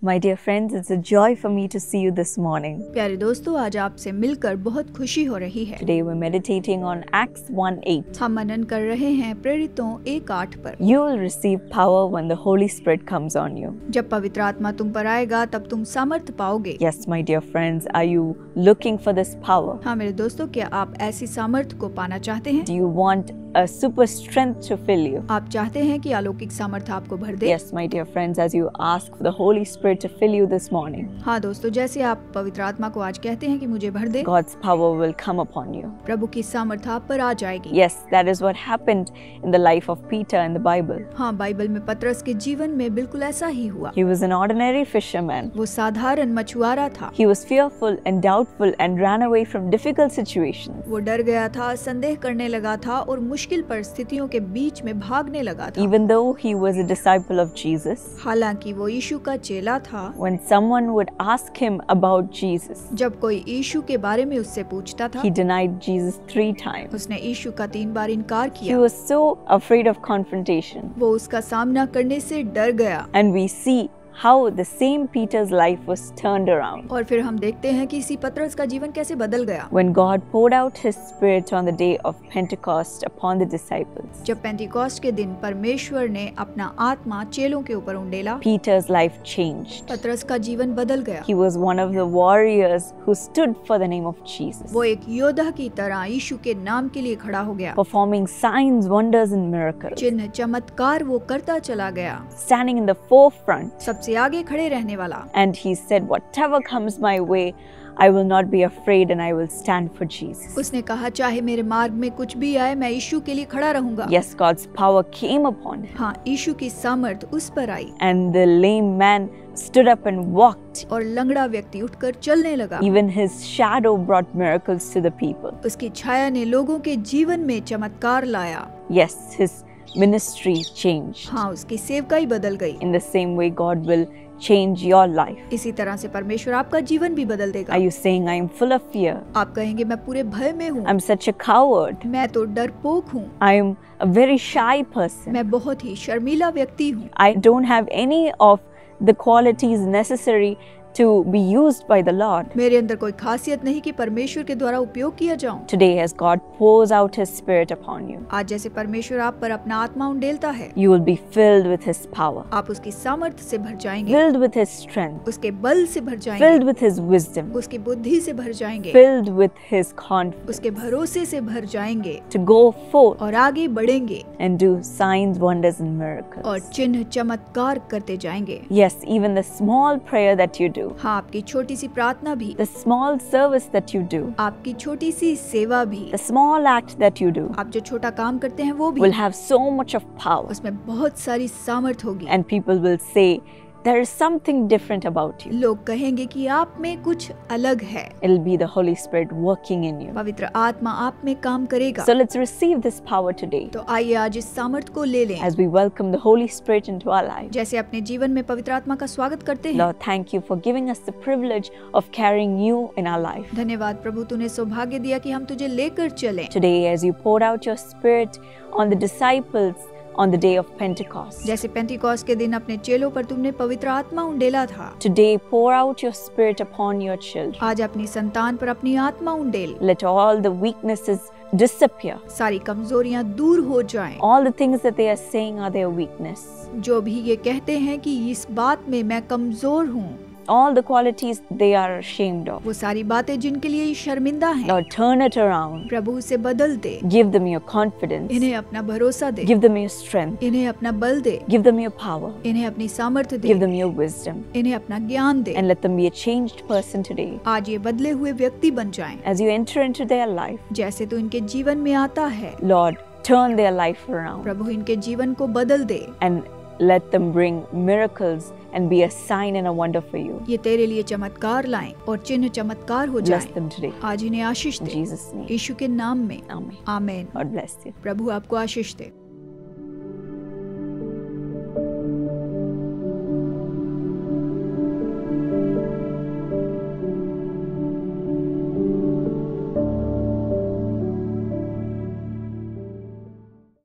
My dear friends, it's a joy for me to see you this morning. प्यारे दोस्तों, आज आपसे मिलकर बहुत खुशी हो रही है। Today we're meditating on Acts 1:8. हम मनन कर रहे हैं प्रेरितों 1:8 पर। You will receive power when the Holy Spirit comes on you. जब पवित्र आत्मा तुम पर आएगा तब तुम सामर्थ पाओगे। Yes, my dear friends, are you looking for this power? हाँ मेरे दोस्तों, क्या आप ऐसी सामर्थ को पाना चाहते हैं? Do you want a super strength to fill you? आप चाहते हैं कि अलौकिक सामर्थ आपको भर दे? Yes, my dear friends, as you ask for the Holy Spirit to fill you this morning, हाँ दोस्तों, जैसे आप पवित्र आत्मा को आज कहते हैं कि मुझे भर दे, God's power will come upon you. प्रभु की सामर्थ आप पर आ जाएगी। Yes, that is what happened in the life of Peter in the Bible. हाँ, बाइबल में पतरस के जीवन में बिल्कुल ऐसा ही हुआ। He was an ordinary fisherman. वो साधारण मछुआरा था। He was fearful and doubtful and ran away from difficult situations. वो डर गया था, संदेह करने लगा था और मुश्किल परिस्थितियों के बीच में भागने लगा था। Even though he was a disciple of Jesus, हालांकि वो यीशु का चेला था, when someone would ask him about Jesus, जब कोई यीशु के बारे में उससे पूछता था, he denied Jesus 3 times. उसने यीशु का 3 बार इनकार He किया। was so afraid of confrontation. वो उसका सामना करने से डर गया। And we see how the same Peter's life was turned around. और फिर हम देखते हैं कि इसी पतरस का जीवन कैसे बदल गया। When God poured out His Spirit on the day of Pentecost upon the disciples, जब पेंटिकॉस्ट के दिन परमेश्वर ने अपना आत्मा चेलों के ऊपर उंडेला, Peter's life changed. पतरस का जीवन बदल गया। He was one of the warriors who stood for the name of Jesus, वो एक योद्धा की तरह यीशु के नाम के लिए खड़ा हो गया। performing signs, wonders and miracles, चिन्ह चमत्कार वो करता चला गया, standing in the forefront. सबसे आगे खड़े रहने वाला। And he said, whatever comes my way, I will not be afraid and I will stand for Jesus. उसने कहा, चाहे मेरे मार्ग में कुछ भी आए, मैं यीशु के लिए खड़ा रहूंगा। Yes, God's power came upon him. हाँ, यीशु की सामर्थ उस पर आई And the lame man stood up and walked. और लंगड़ा व्यक्ति उठकर चलने लगा। Even his shadow brought miracles to the people. उसकी छाया ने लोगों के जीवन में चमत्कार लाया। Yes, his ministry changed. हाँ, उसकी सेवकाई बदल गई। In the same way, God will change your life. इसी तरह से परमेश्वर आपका जीवन भी बदल देगा। Are you saying, I am full of fear? आप कहेंगे, मैं पूरे भय में हूँ, I'm such a coward. मैं तो डरपोक हूँ, I am a very shy person. मैं बहुत ही शर्मीला व्यक्ति हूँ, I don't have any of the qualities necessary to be used by the Lord. मेरे अंदर कोई खासियत नहीं कि परमेश्वर के द्वारा उपयोग किया जाऊं। Today, as God pours out His Spirit upon you, आज जैसे परमेश्वर आप पर अपना आत्मा उंडेलता है, you will be filled with His power, आप उसकी सामर्थ से भर जाएंगे, filled with His strength, उसके बल से भर जाएंगे, filled with His wisdom, उसकी बुद्धि से भर जाएंगे, filled with His confidence, उसके भरोसे से भर जाएंगे to go forth और आगे बढ़ेंगे and do signs, wonders and miracles. और चिन्ह चमत्कार करते जाएंगे। Yes, even the small prayer that you do, हाँ, आपकी छोटी सी प्रार्थना भी, the small service that you do, आपकी छोटी सी सेवा भी, the small act that you do आप जो छोटा काम करते हैं वो भी, will have so much of power. उसमें बहुत सारी सामर्थ होगी। And people will say, there is something different about you. लोग कहेंगे कि आप में कुछ अलग है। It'll be the Holy Spirit working in you. पवित्र आत्मा आप में काम करेगा। So let's receive this power today तो आइए आज इस सामर्थ को ले लें। as we welcome the Holy Spirit into our lives. जैसे अपने जीवन में पवित्र आत्मा का स्वागत करते हैं। Lord, thank you for giving us the privilege of carrying you in our life. धन्यवाद प्रभु, तूने सौभाग्य दिया कि हम तुझे लेकर चलें। Today, as you poured out your Spirit on the disciples on the day of Pentecost, जैसे पेंटिकॉस्ट के दिन अपने चेलों पर तुमने पवित्र आत्मा उंडेला था, today pour out your Spirit upon your children. आज अपनी संतान पर अपनी आत्मा उंडेल। Let all the weaknesses disappear. सारी कमजोरियां दूर हो जाएं। All the things that they are saying are their weakness. जो भी ये कहते हैं कि इस बात में मैं कमजोर हूँ, All the qualities they are ashamed of, वो सारी बातें जिनके लिए ये शर्मिंदा हैं, Lord, turn it around. प्रभु उसे बदल दे। Give them your confidence. इन्हें अपना भरोसा दे, Give them your strength. इन्हें अपना बल दे, Give them your power. इन्हें अपनी सामर्थ्य दे, Give them your wisdom. इन्हें अपना ज्ञान दे। And let them be a changed person today. आज ये बदले हुए व्यक्ति बन जाएं। As you enter into their life, जैसे तू इनके जीवन में आता है, Lord, turn their life around. प्रभु इनके जीवन को बदल दे। And let them bring miracles and be a sign and a wonder for you. ये तेरे लिए चमत्कार लाएं और चिन्ह चमत्कार हो Bless जाएं। them today. आज इन्हें आशीष In दे, Jesus' name. यीशु के नाम में, Amen. Amen. God bless you. प्रभु आपको आशीष दे।